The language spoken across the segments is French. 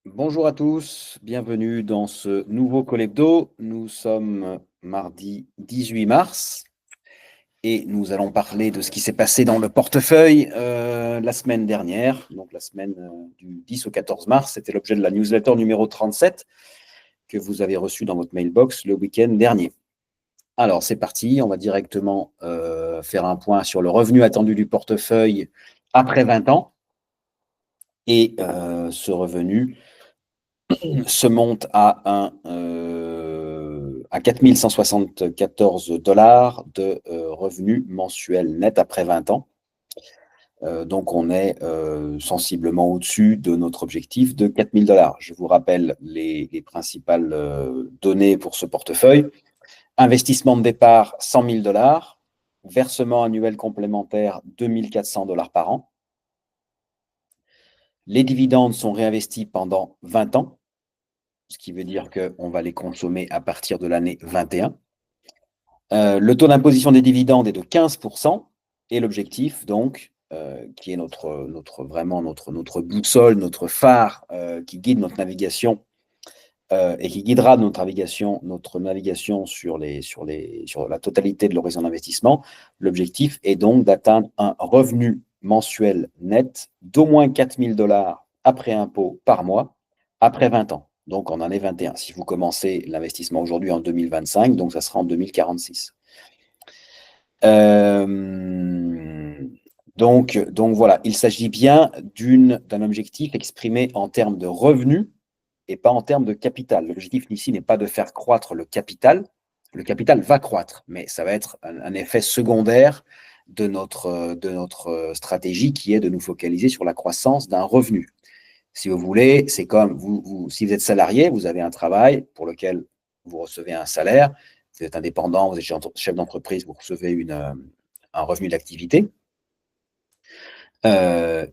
Bonjour à tous, bienvenue dans ce nouveau Colhebdo. Nous sommes mardi 18 mars et nous allons parler de ce qui s'est passé dans le portefeuille la semaine dernière, donc la semaine du 10 au 14 mars. C'était l'objet de la newsletter numéro 37 que vous avez reçue dans votre mailbox le week-end dernier. Alors c'est parti, on va directement faire un point sur le revenu attendu du portefeuille après 20 ans. Et ce revenu se monte à 4 174 $ de revenus mensuels net après 20 ans. Donc, on est sensiblement au-dessus de notre objectif de 4 000 $. Je vous rappelle les principales données pour ce portefeuille. Investissement de départ, 100 000 $. Versement annuel complémentaire, 2 400 $ par an. Les dividendes sont réinvestis pendant 20 ans, ce qui veut dire qu'on va les consommer à partir de l'année 21. Le taux d'imposition des dividendes est de 15%, et l'objectif, donc, qui est vraiment notre boussole, notre phare, qui guide notre navigation et qui guidera notre navigation sur la totalité de l'horizon d'investissement. L'objectif est donc d'atteindre un revenu mensuel net d'au moins 4 000 $ après impôt par mois, après 20 ans. Donc, en année 21. Si vous commencez l'investissement aujourd'hui en 2025, donc ça sera en 2046. Donc voilà, il s'agit bien d'un objectif exprimé en termes de revenus et pas en termes de capital. L'objectif ici n'est pas de faire croître le capital. Le capital va croître, mais ça va être un effet secondaire de notre stratégie qui est de nous focaliser sur la croissance d'un revenu. Si vous voulez, c'est comme si vous êtes salarié, vous avez un travail pour lequel vous recevez un salaire, vous êtes indépendant, vous êtes chef d'entreprise, vous recevez un revenu d'activité.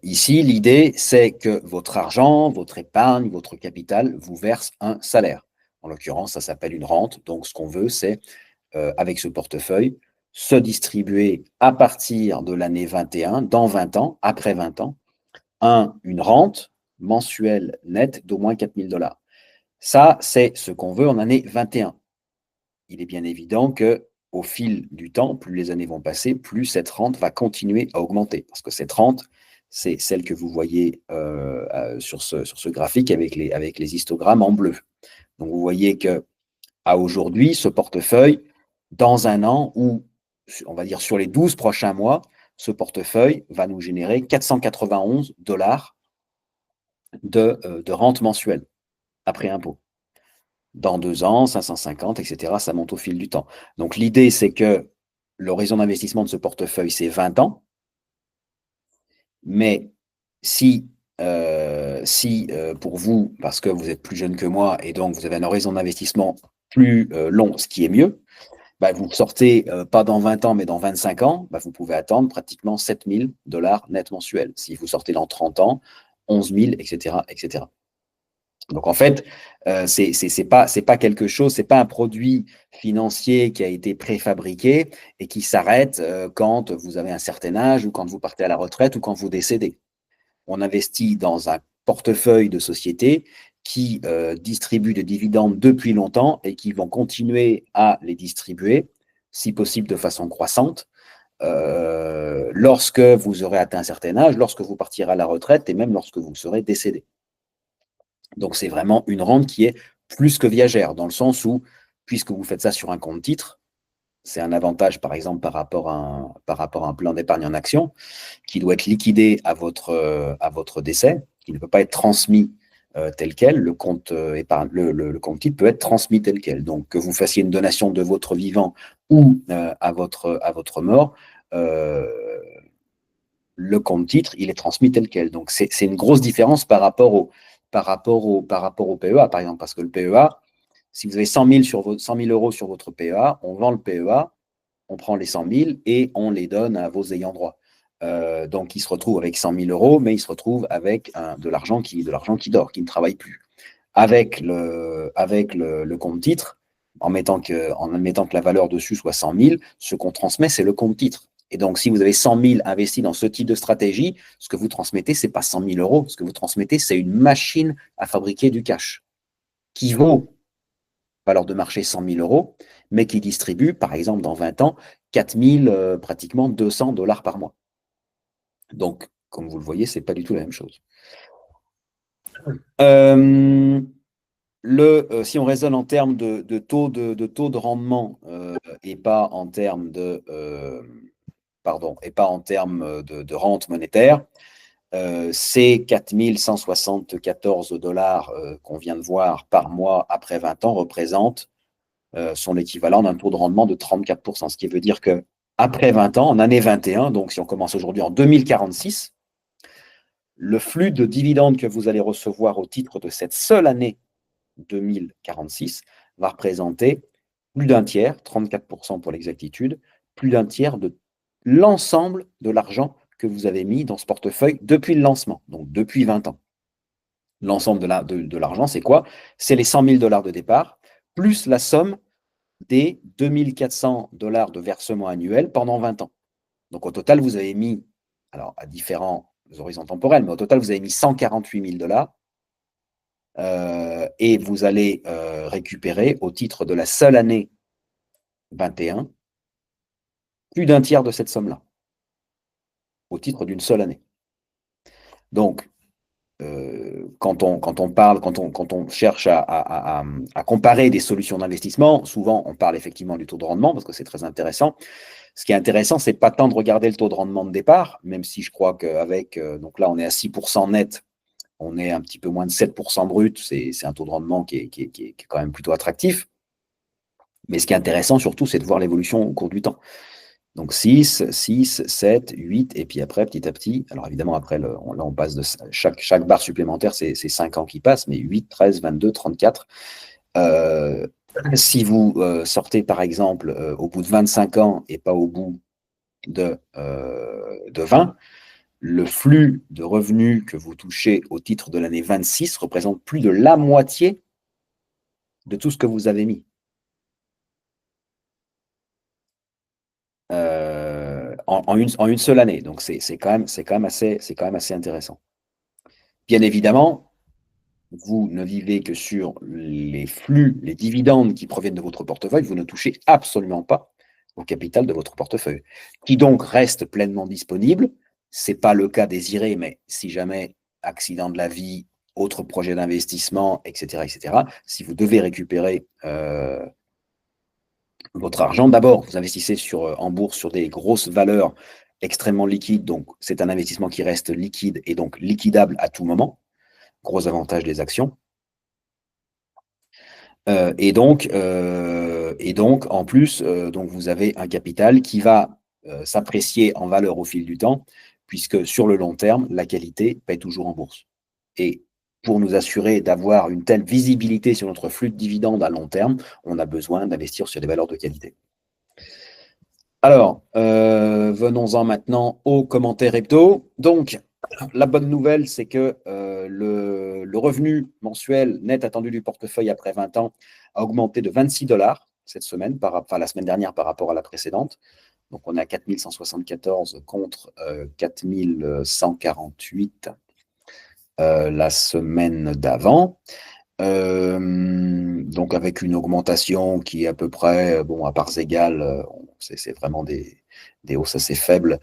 Ici, l'idée, c'est que votre argent, votre épargne, votre capital vous verse un salaire. En l'occurrence, ça s'appelle une rente. Donc, ce qu'on veut, c'est, avec ce portefeuille, se distribuer à partir de l'année 21, dans 20 ans, après 20 ans, une rente mensuelle nette d'au moins 4 000 $. Ça, c'est ce qu'on veut en année 21. Il est bien évident que au fil du temps, plus les années vont passer, plus cette rente va continuer à augmenter. Parce que cette rente, c'est celle que vous voyez sur ce graphique avec les histogrammes en bleu. Donc, vous voyez qu'à aujourd'hui, ce portefeuille, dans un an, ou on va dire sur les 12 prochains mois, ce portefeuille va nous générer 491 $ de rente mensuelle après impôt. Dans 2 ans, 550, etc. Ça monte au fil du temps. Donc, l'idée, c'est que l'horizon d'investissement de ce portefeuille, c'est 20 ans. Mais si pour vous, parce que vous êtes plus jeune que moi et donc vous avez un horizon d'investissement plus long, ce qui est mieux, bah, vous sortez pas dans 20 ans, mais dans 25 ans, bah, vous pouvez attendre pratiquement 7 000 $ net mensuels. Si vous sortez dans 30 ans, 11 000, etc., etc. Donc en fait, c'est pas quelque chose, c'est pas un produit financier qui a été préfabriqué et qui s'arrête quand vous avez un certain âge ou quand vous partez à la retraite ou quand vous décédez. On investit dans un portefeuille de sociétés qui distribuent des dividendes depuis longtemps et qui vont continuer à les distribuer, si possible de façon croissante, lorsque vous aurez atteint un certain âge, lorsque vous partirez à la retraite et même lorsque vous serez décédé. Donc, c'est vraiment une rente qui est plus que viagère, dans le sens où, puisque vous faites ça sur un compte titre, c'est un avantage, par exemple, par rapport à un plan d'épargne en action, qui doit être liquidé à votre décès, qui ne peut pas être transmis tel quel. Le compte épargne, le compte titre peut être transmis tel quel. Donc, que vous fassiez une donation de votre vivant ou à votre mort, le compte titre, il est transmis tel quel. Donc, c'est une grosse différence par rapport au PEA, par exemple, parce que le PEA, si vous avez 100 000 € sur votre PEA, on vend le PEA, on prend les 100 000 et on les donne à vos ayants droit. Donc, ils se retrouvent avec 100 000 € mais ils se retrouvent avec de l'argent qui dort, qui ne travaille plus. Avec le compte titre, en admettant que la valeur dessus soit 100 000, ce qu'on transmet, c'est le compte titre. Et donc, si vous avez 100 000 investis dans ce type de stratégie, ce que vous transmettez, ce n'est pas 100 000 euros. Ce que vous transmettez, c'est une machine à fabriquer du cash qui vaut, valeur de marché, 100 000 euros, mais qui distribue, par exemple, dans 20 ans, 4 000, pratiquement 200 dollars par mois. Donc, comme vous le voyez, ce n'est pas du tout la même chose. Si on raisonne en termes de taux de rendement et pas en termes de rente monétaire, ces 4 174 dollars qu'on vient de voir par mois après 20 ans sont l'équivalent d'un taux de rendement de 34%, ce qui veut dire que après 20 ans, en année 21, donc si on commence aujourd'hui en 2046, le flux de dividendes que vous allez recevoir au titre de cette seule année 2046 va représenter plus d'un tiers, 34% pour l'exactitude, plus d'un tiers de l'ensemble de l'argent que vous avez mis dans ce portefeuille depuis le lancement, donc depuis 20 ans. L'ensemble de l'argent, c'est quoi? C'est les 100 000 dollars de départ, plus la somme des 2 400 dollars de versement annuel pendant 20 ans. Donc au total, vous avez mis, alors à différents horizons temporels, mais au total, vous avez mis 148 000 dollars et vous allez récupérer au titre de la seule année 21 plus d'un tiers de cette somme-là, au titre d'une seule année. Donc, quand on cherche à comparer des solutions d'investissement, souvent on parle effectivement du taux de rendement parce que c'est très intéressant. Ce qui est intéressant, c'est pas tant de regarder le taux de rendement de départ, même si je crois qu'avec, donc là on est à 6% net, on est un petit peu moins de 7% brut, c'est un taux de rendement qui est quand même plutôt attractif. Mais ce qui est intéressant surtout, c'est de voir l'évolution au cours du temps. Donc 6, 7, 8, et puis après, petit à petit, alors évidemment, après, là, on passe de chaque barre supplémentaire, c'est 5 ans qui passent, mais 8, 13, 22, 34. Si vous sortez, par exemple, au bout de 25 ans et pas au bout de 20, le flux de revenus que vous touchez au titre de l'année 26 représente plus de la moitié de tout ce que vous avez mis. En une seule année. Donc, c'est quand même assez intéressant. Bien évidemment, vous ne vivez que sur les flux, les dividendes qui proviennent de votre portefeuille. Vous ne touchez absolument pas au capital de votre portefeuille, qui donc reste pleinement disponible. Ce n'est pas le cas désiré, mais si jamais accident de la vie, autre projet d'investissement, etc., si vous devez récupérer votre argent, d'abord, vous investissez en bourse sur des grosses valeurs extrêmement liquides, donc c'est un investissement qui reste liquide et donc liquidable à tout moment. Gros avantage des actions. Et donc, en plus, donc vous avez un capital qui va s'apprécier en valeur au fil du temps, puisque sur le long terme, la qualité paye toujours en bourse. Et pour nous assurer d'avoir une telle visibilité sur notre flux de dividendes à long terme, on a besoin d'investir sur des valeurs de qualité. Alors, venons-en maintenant aux commentaires hebdo. Donc, la bonne nouvelle, c'est que le revenu mensuel net attendu du portefeuille après 20 ans a augmenté de 26 dollars cette semaine, la semaine dernière par rapport à la précédente. Donc, on est à 4 174 contre 4 148 la semaine d'avant. Donc, avec une augmentation qui est à peu près, à parts égales, c'est vraiment des hausses assez faibles,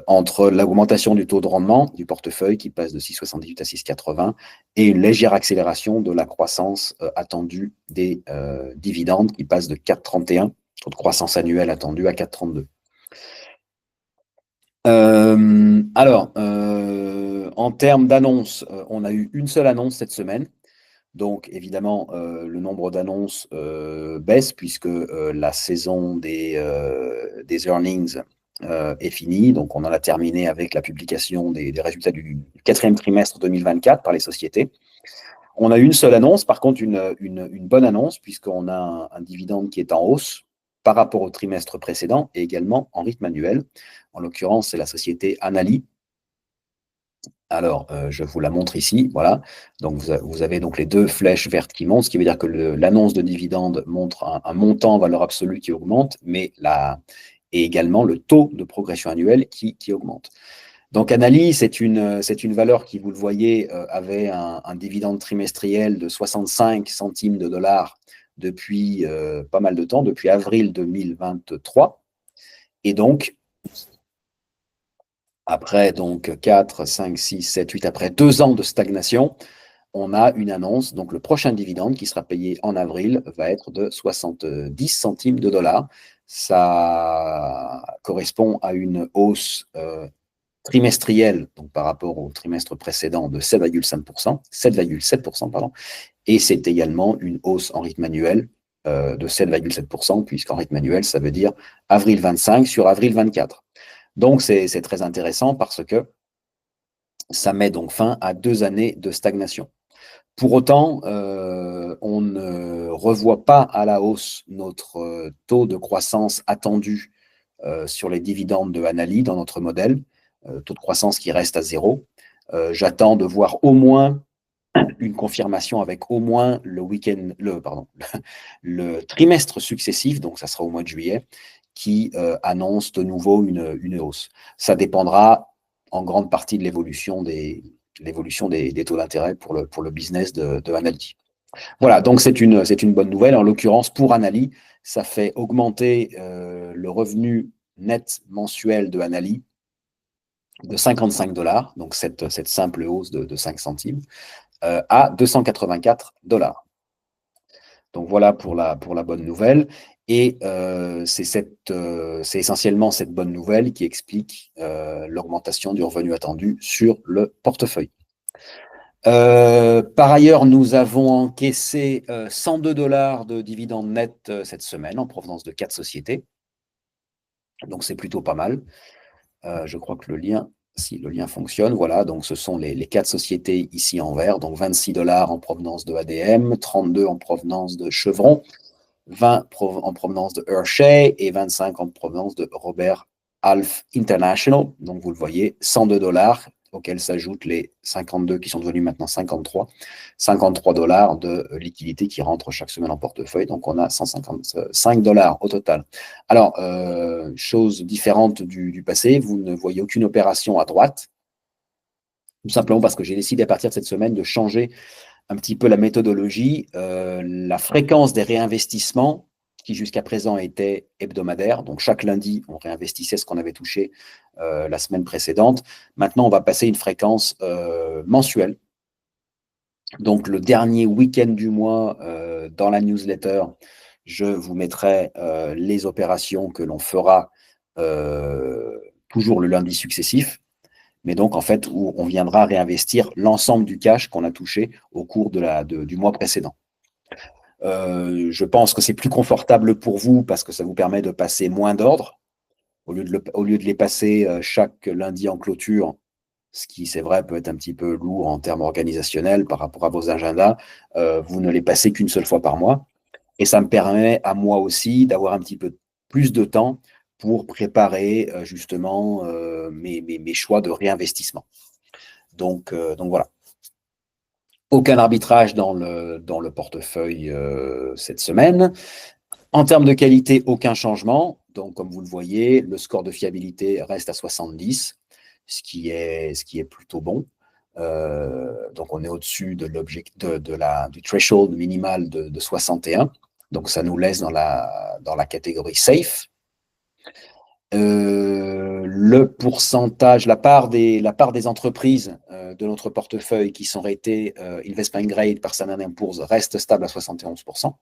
entre l'augmentation du taux de rendement du portefeuille qui passe de 6,78 à 6,80 et une légère accélération de la croissance attendue des dividendes qui passe de 4,31, taux de croissance annuelle attendue à 4,32. Alors, en termes d'annonces, on a eu une seule annonce cette semaine. Donc, évidemment, le nombre d'annonces baisse puisque la saison des earnings est finie. Donc, on en a terminé avec la publication des résultats du quatrième trimestre 2024 par les sociétés. On a eu une seule annonce, par contre, une bonne annonce, puisqu'on a un dividende qui est en hausse par rapport au trimestre précédent et également en rythme annuel. En l'occurrence, c'est la société Anali. Alors, je vous la montre ici, voilà. Donc, vous avez donc les deux flèches vertes qui montent, ce qui veut dire que l'annonce de dividende montre un montant en valeur absolue qui augmente, mais et également le taux de progression annuelle qui augmente. Donc, Anali, c'est une valeur qui, vous le voyez, avait un dividende trimestriel de 65 centimes de dollars depuis pas mal de temps, depuis avril 2023. Et donc, après 4, 5, 6, 7, 8, après 2 ans de stagnation, on a une annonce. Donc, le prochain dividende qui sera payé en avril va être de 70 centimes de dollars. Ça correspond à une hausse trimestrielle, donc par rapport au trimestre précédent, de 7,5%, 7,7%, pardon, et c'est également une hausse en rythme annuel de 7,7%, puisqu'en rythme annuel, ça veut dire avril 25 sur avril 24. Donc, c'est très intéressant parce que ça met donc fin à 2 années de stagnation. Pour autant, on ne revoit pas à la hausse notre taux de croissance attendu sur les dividendes de Anali dans notre modèle, taux de croissance qui reste à 0. J'attends de voir au moins une confirmation avec au moins le trimestre successif, donc ça sera au mois de juillet, qui annonce de nouveau une hausse. Ça dépendra en grande partie de l'évolution des taux d'intérêt pour le business de Anali. Voilà, donc c'est une bonne nouvelle. En l'occurrence, pour Anali, ça fait augmenter le revenu net mensuel de Anali de 55 dollars, donc cette simple hausse de 5 centimes, à 284 dollars. Donc voilà pour la bonne nouvelle. Et c'est essentiellement cette bonne nouvelle qui explique l'augmentation du revenu attendu sur le portefeuille. Par ailleurs, nous avons encaissé 102 dollars de dividendes nets cette semaine en provenance de 4 sociétés. Donc c'est plutôt pas mal. Je crois que le lien fonctionne, voilà, donc ce sont les 4 sociétés ici en vert, donc 26 dollars en provenance de ADM, 32 en provenance de Chevron, 20 en provenance de Hershey et 25 en provenance de Robert Half International. Donc vous le voyez, 102 dollars, auxquels s'ajoutent les 52 qui sont devenus maintenant 53 dollars de liquidité qui rentrent chaque semaine en portefeuille. Donc on a 155 dollars au total. Alors, chose différente du passé, vous ne voyez aucune opération à droite, tout simplement parce que j'ai décidé à partir de cette semaine de changer un petit peu la méthodologie, la fréquence des réinvestissements qui jusqu'à présent était hebdomadaire. Donc chaque lundi, on réinvestissait ce qu'on avait touché la semaine précédente. Maintenant, on va passer une fréquence mensuelle. Donc le dernier week-end du mois, dans la newsletter, je vous mettrai les opérations que l'on fera toujours le lundi successif. Mais donc, en fait, où on viendra réinvestir l'ensemble du cash qu'on a touché au cours du mois précédent. Je pense que c'est plus confortable pour vous parce que ça vous permet de passer moins d'ordres. Au lieu de les passer chaque lundi en clôture, ce qui, c'est vrai, peut être un petit peu lourd en termes organisationnels par rapport à vos agendas, vous ne les passez qu'une seule fois par mois. Et ça me permet à moi aussi d'avoir un petit peu plus de temps pour préparer justement mes choix de réinvestissement. Donc voilà. Aucun arbitrage dans le portefeuille cette semaine. En termes de qualité, aucun changement. Donc, comme vous le voyez, le score de fiabilité reste à 70, ce qui est plutôt bon. Donc, on est au-dessus du threshold minimal de 61. Donc, ça nous laisse dans la catégorie safe. Le pourcentage, la part des entreprises de notre portefeuille qui sont ratées investment grade par Standard & Poor's reste stable à 71%.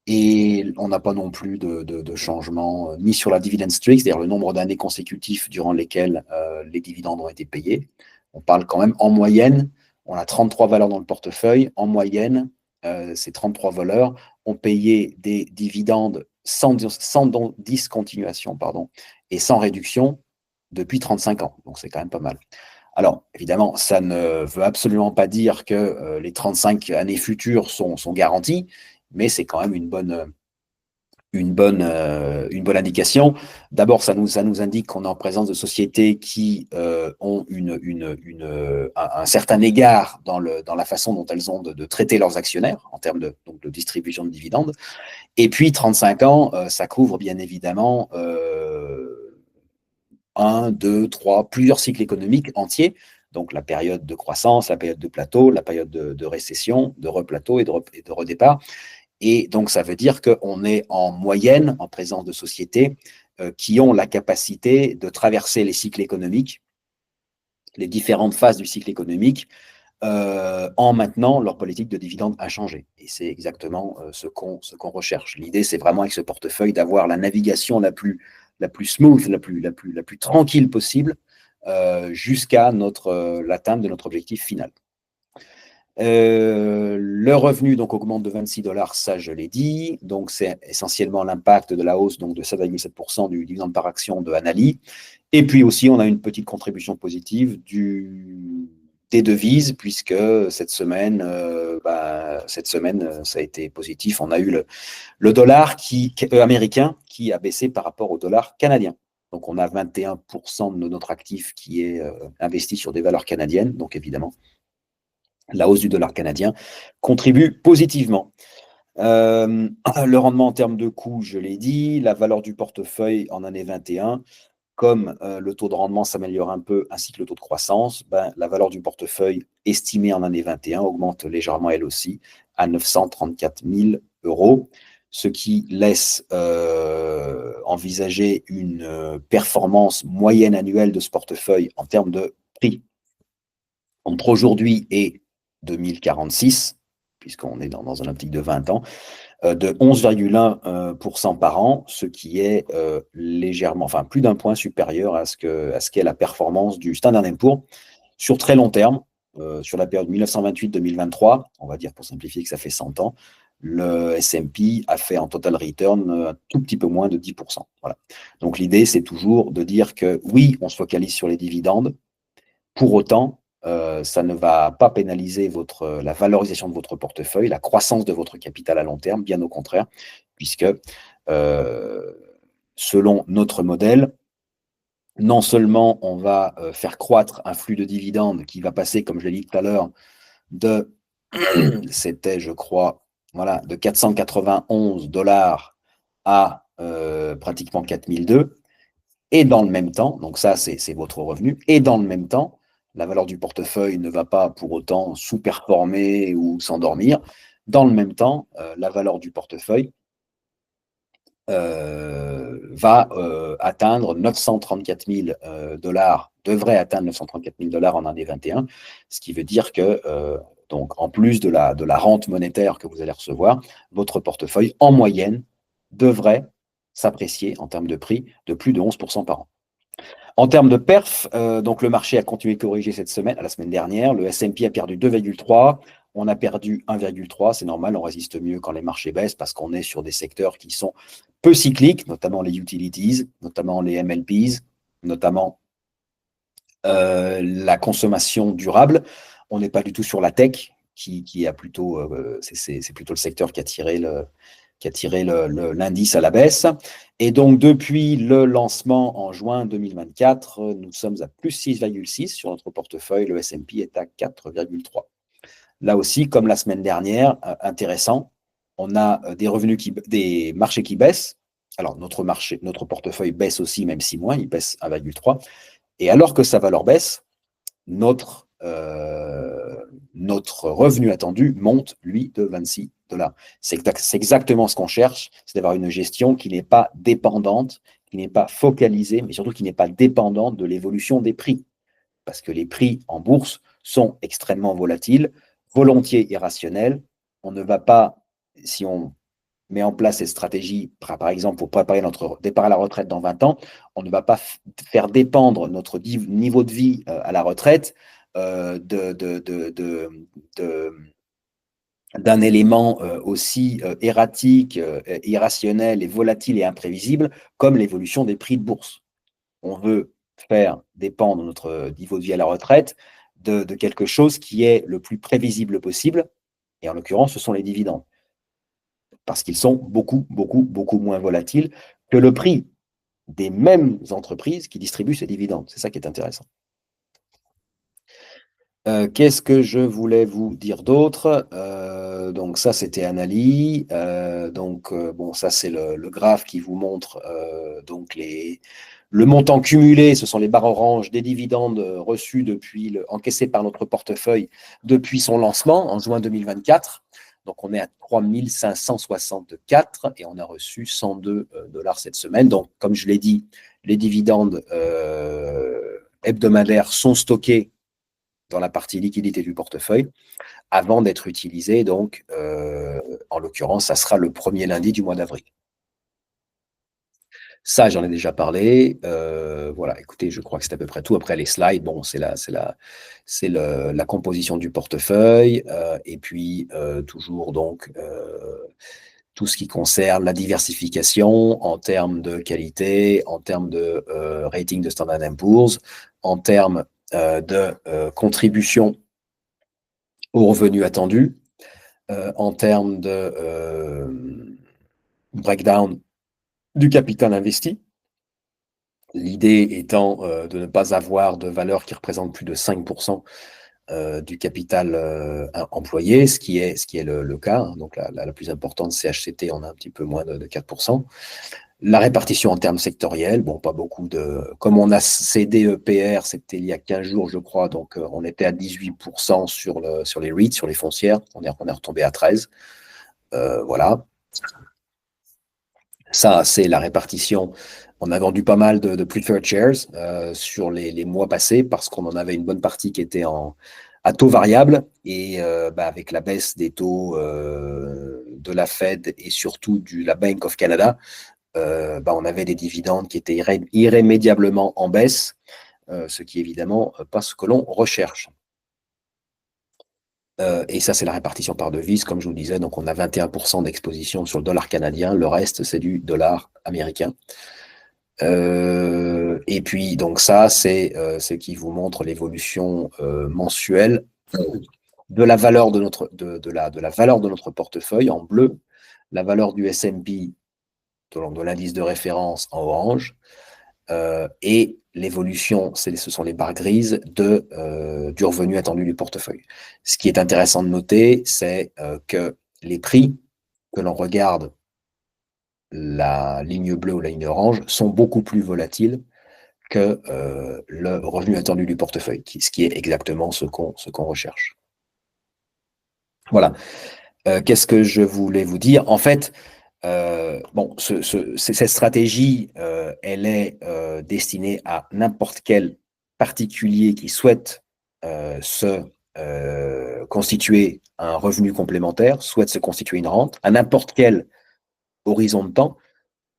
Et on n'a pas non plus de changement ni sur la dividend streak, c'est-à-dire le nombre d'années consécutives durant lesquelles les dividendes ont été payés. On parle quand même en moyenne, on a 33 valeurs dans le portefeuille. En moyenne, ces 33 valeurs ont payé des dividendes sans discontinuation et sans réduction depuis 35 ans. Donc, c'est quand même pas mal. Alors, évidemment, ça ne veut absolument pas dire que les 35 années futures sont garanties, mais c'est quand même une bonne une bonne indication. D'abord, ça nous indique qu'on est en présence de sociétés qui ont un certain égard dans la façon dont elles ont de traiter leurs actionnaires en termes donc de distribution de dividendes. Et puis, 35 ans, ça couvre bien évidemment un, deux, trois, plusieurs cycles économiques entiers. Donc, la période de croissance, la période de plateau, la période de récession, de replateau et de redépart. Et donc, ça veut dire qu'on est en moyenne en présence de sociétés qui ont la capacité de traverser les cycles économiques, les différentes phases du cycle économique, en maintenant leur politique de dividendes inchangée. Et c'est exactement ce qu'on recherche. L'idée, c'est vraiment avec ce portefeuille d'avoir la navigation la plus smooth, la plus tranquille possible jusqu'à l'atteinte de notre objectif final. Le revenu donc augmente de 26 $, ça je l'ai dit. Donc c'est essentiellement l'impact de la hausse donc de 7,7% du dividende par action de Anali. Et puis aussi, on a une petite contribution positive des devises, puisque cette semaine, ça a été positif. On a eu le dollar américain qui a baissé par rapport au dollar canadien. Donc on a 21% de notre actif qui est investi sur des valeurs canadiennes. Donc évidemment, la hausse du dollar canadien contribue positivement. Le rendement en termes de coût, je l'ai dit, la valeur du portefeuille en année 21, comme le taux de rendement s'améliore un peu, ainsi que le taux de croissance, la valeur du portefeuille estimée en année 21 augmente légèrement elle aussi à 934 000 €, ce qui laisse envisager une performance moyenne annuelle de ce portefeuille en termes de prix entre aujourd'hui et 2046, puisqu'on est dans un optique de 20 ans, de 11,1% par an, ce qui est légèrement, enfin plus d'un point supérieur à ce qu'est la performance du Standard & Poor's sur très long terme, sur la période 1928-2023, on va dire pour simplifier que ça fait 100 ans, le S&P a fait en total return un tout petit peu moins de 10%. Voilà. Donc l'idée, c'est toujours de dire que oui, on se focalise sur les dividendes, pour autant, ça ne va pas pénaliser la valorisation de votre portefeuille, la croissance de votre capital à long terme, bien au contraire, puisque selon notre modèle, non seulement on va faire croître un flux de dividendes qui va passer, comme je l'ai dit tout à l'heure, c'était, je crois, voilà, de 491 $ à pratiquement 4002. Et dans le même temps, donc ça c'est votre revenu, et dans le même temps, la valeur du portefeuille ne va pas pour autant sous-performer ou s'endormir. Dans le même temps, la valeur du portefeuille va atteindre 934 000 $, devrait atteindre 934 000 $ en année 21, ce qui veut dire que, donc, en plus de la rente monétaire que vous allez recevoir, votre portefeuille, en moyenne, devrait s'apprécier en termes de prix de plus de 11% par an. En termes de perf, donc le marché a continué de corriger cette semaine, la semaine dernière. Le S&P a perdu 2,3, on a perdu 1,3. C'est normal, on résiste mieux quand les marchés baissent parce qu'on est sur des secteurs qui sont peu cycliques, notamment les utilities, notamment les MLPs, notamment la consommation durable. On n'est pas du tout sur la tech, qui a plutôt, c'est plutôt le secteur qui a tiré l'indice à la baisse. Et donc, depuis le lancement en juin 2024, nous sommes à plus 6,6 sur notre portefeuille. Le S&P est à 4,3. Là aussi, comme la semaine dernière, intéressant, on a des marchés qui baissent. Alors, notre portefeuille baisse aussi, même si moins, il baisse 1,3. Et alors que sa valeur baisse, notre revenu attendu monte, lui, de 26 $. C'est exactement ce qu'on cherche, c'est d'avoir une gestion qui n'est pas dépendante, qui n'est pas focalisée, mais surtout qui n'est pas dépendante de l'évolution des prix. Parce que les prix en bourse sont extrêmement volatiles, volontiers irrationnels. On ne va pas, si on met en place cette stratégie, par exemple, pour préparer notre départ à la retraite dans 20 ans, on ne va pas faire dépendre notre niveau de vie à la retraite d'un élément aussi erratique, irrationnel et volatile et imprévisible comme l'évolution des prix de bourse. On veut faire dépendre notre niveau de vie à la retraite de quelque chose qui est le plus prévisible possible, et en l'occurrence, ce sont les dividendes. parce qu'ils sont beaucoup, beaucoup, beaucoup moins volatiles que le prix des mêmes entreprises qui distribuent ces dividendes. C'est ça qui est intéressant. Qu'est-ce que je voulais vous dire d'autre? Donc ça, c'était Annaly. Bon, ça, c'est le graphe qui vous montre donc le montant cumulé, ce sont les barres oranges des dividendes reçus encaissés par notre portefeuille depuis son lancement en juin 2024. Donc, on est à 3 564 et on a reçu 102 dollars cette semaine. Donc, comme je l'ai dit, les dividendes hebdomadaires sont stockés dans la partie liquidité du portefeuille avant d'être utilisés. Donc, en l'occurrence, ça sera le premier lundi du mois d'avril. Ça, j'en ai déjà parlé. Voilà, écoutez, je crois que c'est à peu près tout. Après, les slides, bon, c'est la composition du portefeuille et puis toujours donc tout ce qui concerne la diversification en termes de qualité, en termes de rating de Standard & Poor's, en termes de contribution aux revenus attendus, en termes de breakdown du capital investi. L'idée étant de ne pas avoir de valeur qui représente plus de 5% du capital employé, ce qui est le cas. Donc la plus importante, CHCT, on a un petit peu moins de 4%. La répartition en termes sectoriels, bon, pas beaucoup Comme on a cédé EPR, c'était il y a 15 jours, je crois, donc on était à 18% sur les REITs, sur les foncières, on est retombé à 13%. Voilà. Ça, c'est la répartition. On a vendu pas mal de preferred shares sur les mois passés parce qu'on en avait une bonne partie qui était à taux variable. Et avec la baisse des taux de la Fed et surtout de la Bank of Canada, on avait des dividendes qui étaient irrémédiablement en baisse, ce qui évidemment pas ce que l'on recherche. Et ça, c'est la répartition par devise, comme je vous disais. Donc, on a 21% d'exposition sur le dollar canadien. Le reste, c'est du dollar américain. Et puis, donc ça, c'est ce qui vous montre l'évolution mensuelle de la valeur de la valeur de notre portefeuille en bleu, la valeur du S&P, de l'indice de référence en orange, et l'évolution, ce sont les barres grises du revenu attendu du portefeuille. Ce qui est intéressant de noter, c'est que les prix que l'on regarde, la ligne bleue ou la ligne orange, sont beaucoup plus volatiles que le revenu attendu du portefeuille, ce qui est exactement ce qu'on recherche. Voilà. Qu'est-ce que je voulais vous dire? En fait, cette stratégie, elle est destinée à n'importe quel particulier qui souhaite se constituer un revenu complémentaire, souhaite se constituer une rente, à n'importe quel horizon de temps.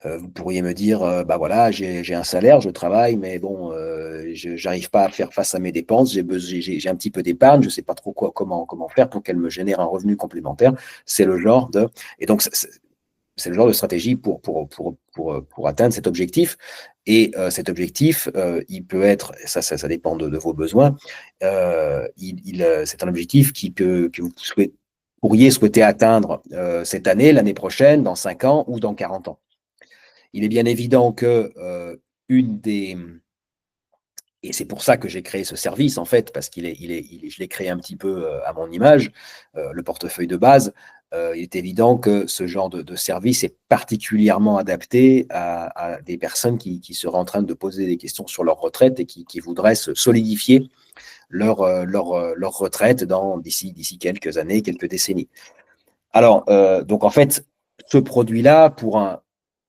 Vous pourriez me dire, voilà, j'ai un salaire, je travaille, mais bon, je n'arrive pas à faire face à mes dépenses, j'ai un petit peu d'épargne, je ne sais pas trop comment faire pour qu'elle me génère un revenu complémentaire. C'est le genre de... Et donc, c'est le genre de stratégie pour atteindre cet objectif. Et cet objectif, il peut être, ça dépend de vos besoins, c'est un objectif que vous pourriez souhaiter atteindre cette année, l'année prochaine, dans 5 ans ou dans 40 ans. Il est bien évident que et c'est pour ça que j'ai créé ce service, en fait, parce je l'ai créé un petit peu à mon image, le portefeuille de base. Il est évident que ce genre de service est particulièrement adapté à des personnes qui seraient en train de poser des questions sur leur retraite et qui voudraient se solidifier leur retraite d'ici quelques années, quelques décennies. Alors, donc en fait, ce produit-là, pour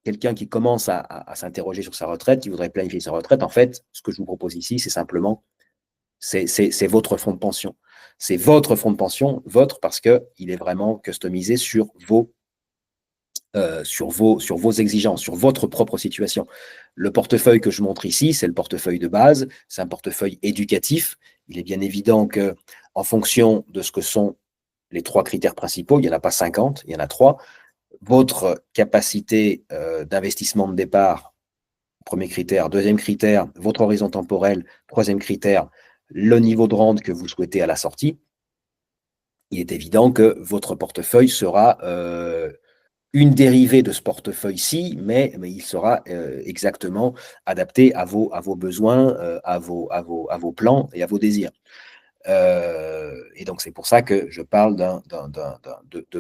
quelqu'un qui commence à s'interroger sur sa retraite, qui voudrait planifier sa retraite, en fait, ce que je vous propose ici, c'est simplement, c'est votre fonds de pension. C'est votre fonds de pension, parce qu'il est vraiment customisé sur vos exigences, sur votre propre situation. Le portefeuille que je montre ici, c'est le portefeuille de base, c'est un portefeuille éducatif. Il est bien évident que, en fonction de ce que sont les 3 critères principaux, il n'y en a pas 50, il y en a 3. Votre capacité d'investissement de départ, premier critère. Deuxième critère, votre horizon temporel. Troisième critère, le niveau de rente que vous souhaitez à la sortie. Il est évident que votre portefeuille sera une dérivée de ce portefeuille-ci, mais il sera exactement adapté à vos besoins, à vos plans et à vos désirs. Et donc, c'est pour ça que je parle de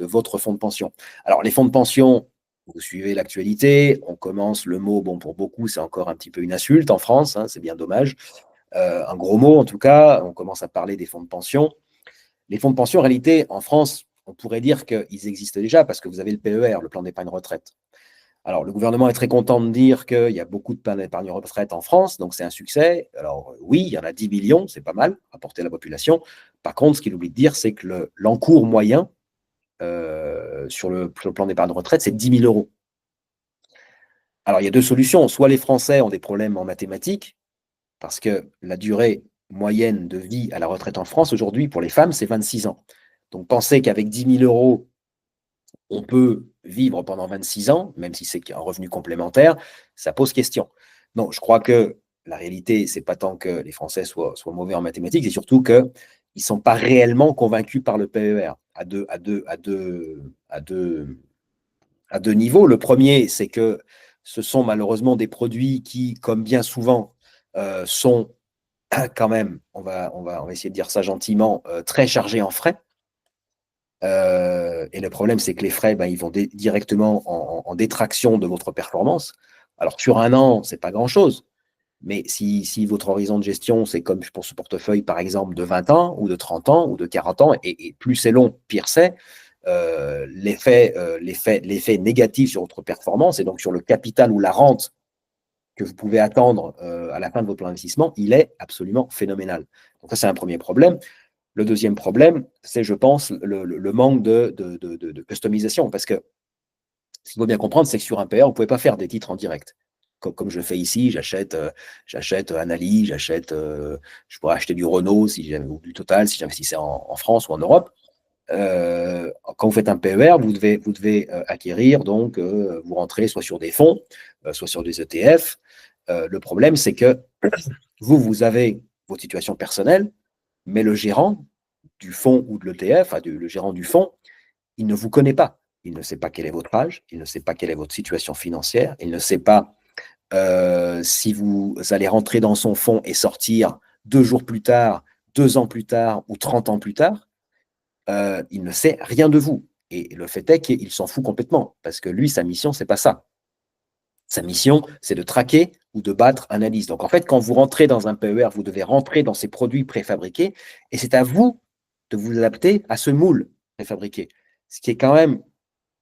votre fonds de pension. Alors, les fonds de pension, vous suivez l'actualité, on commence le mot, bon, pour beaucoup, c'est encore un petit peu une insulte en France, hein, c'est bien dommage. Un gros mot, en tout cas, on commence à parler des fonds de pension. Les fonds de pension, en réalité, en France, on pourrait dire qu'ils existent déjà parce que vous avez le PER, le plan d'épargne retraite. Alors, le gouvernement est très content de dire qu'il y a beaucoup de plans d'épargne retraite en France, donc c'est un succès. Alors, oui, il y en a 10 millions, c'est pas mal, rapporté à la population. Par contre, ce qu'il oublie de dire, c'est que l'encours moyen sur le plan d'épargne retraite, c'est 10 000 euros. Alors, il y a deux solutions. Soit les Français ont des problèmes en mathématiques, parce que la durée moyenne de vie à la retraite en France, aujourd'hui, pour les femmes, c'est 26 ans. Donc, penser qu'avec 10 000 euros, on peut vivre pendant 26 ans, même si c'est un revenu complémentaire, ça pose question. Non, je crois que la réalité, c'est pas tant que les Français soient mauvais en mathématiques, c'est surtout qu'ils ne sont pas réellement convaincus par le PER à deux niveaux. Le premier, c'est que ce sont malheureusement des produits qui, comme bien souvent, sont quand même, on va essayer de dire ça gentiment, très chargés en frais. Et le problème, c'est que les frais, ben, ils vont directement en détraction de votre performance. Alors, sur un an, ce n'est pas grand-chose. Mais si votre horizon de gestion, c'est comme pour ce portefeuille, par exemple, de 20 ans, ou de 30 ans, ou de 40 ans, et plus c'est long, pire c'est, l'effet négatif sur votre performance, et donc sur le capital ou la rente que vous pouvez attendre à la fin de votre plan d'investissement, il est absolument phénoménal. Donc ça, c'est un premier problème. Le deuxième problème, c'est, je pense, le manque de customisation. Parce que ce qu'il faut bien comprendre, c'est que sur un PR, vous ne pouvez pas faire des titres en direct. Comme je fais ici, j'achète Anali, je pourrais acheter du Renault ou du Total si j'investissais en France ou en Europe. Quand vous faites un PER, vous devez acquérir, donc vous rentrez soit sur des fonds, soit sur des ETF. Le problème, c'est que vous avez votre situation personnelle, mais le gérant du fonds ou de l'ETF, le gérant du fonds, il ne vous connaît pas. Il ne sait pas quel est votre âge, il ne sait pas quelle est votre situation financière, il ne sait pas si vous allez rentrer dans son fonds et sortir 2 jours plus tard, 2 ans plus tard ou 30 ans plus tard. Il ne sait rien de vous. Et le fait est qu'il s'en fout complètement, parce que lui, sa mission, c'est pas ça. Sa mission, c'est de traquer ou de battre un indice. Donc, en fait, quand vous rentrez dans un PER, vous devez rentrer dans ces produits préfabriqués, et c'est à vous de vous adapter à ce moule préfabriqué. Ce qui est quand même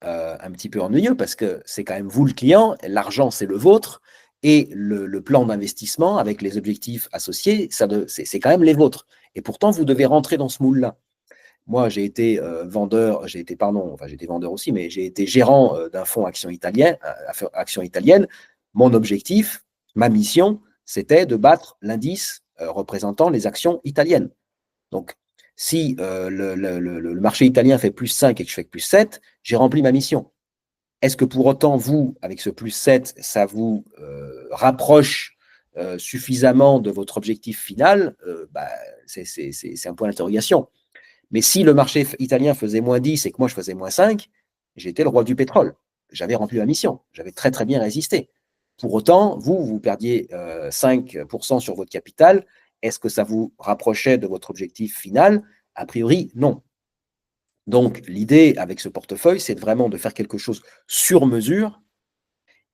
un petit peu ennuyeux, parce que c'est quand même vous le client, l'argent, c'est le vôtre, et le plan d'investissement avec les objectifs associés, c'est quand même les vôtres. Et pourtant, vous devez rentrer dans ce moule-là. Moi, j'ai été vendeur, j'ai été vendeur aussi, mais j'ai été gérant d'un fonds action italienne. Mon objectif, ma mission, c'était de battre l'indice représentant les actions italiennes. Donc, si le marché italien fait plus 5 et que je fais que plus 7, j'ai rempli ma mission. Est-ce que pour autant, vous, avec ce plus 7, ça vous rapproche suffisamment de votre objectif final? C'est un point d'interrogation. Mais si le marché italien faisait moins 10 et que moi je faisais moins 5, j'étais le roi du pétrole. J'avais rempli ma mission. J'avais très très bien résisté. Pour autant, vous perdiez 5% sur votre capital. Est-ce que ça vous rapprochait de votre objectif final? A priori, non. Donc, l'idée avec ce portefeuille, c'est vraiment de faire quelque chose sur mesure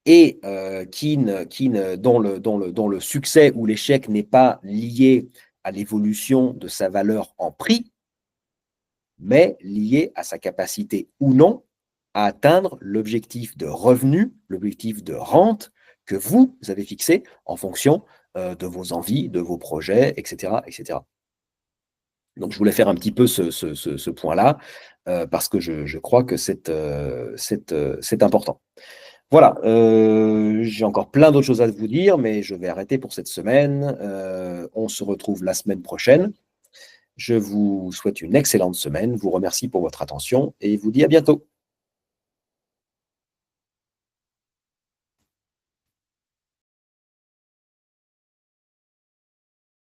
et dont le succès ou l'échec n'est pas lié à l'évolution de sa valeur en prix, mais lié à sa capacité ou non à atteindre l'objectif de revenu, l'objectif de rente que vous avez fixé en fonction de vos envies, de vos projets, etc., etc. Donc, je voulais faire un petit peu ce point-là parce que je crois que c'est important. Voilà, j'ai encore plein d'autres choses à vous dire, mais je vais arrêter pour cette semaine. On se retrouve la semaine prochaine. Je vous souhaite une excellente semaine, vous remercie pour votre attention et vous dis à bientôt.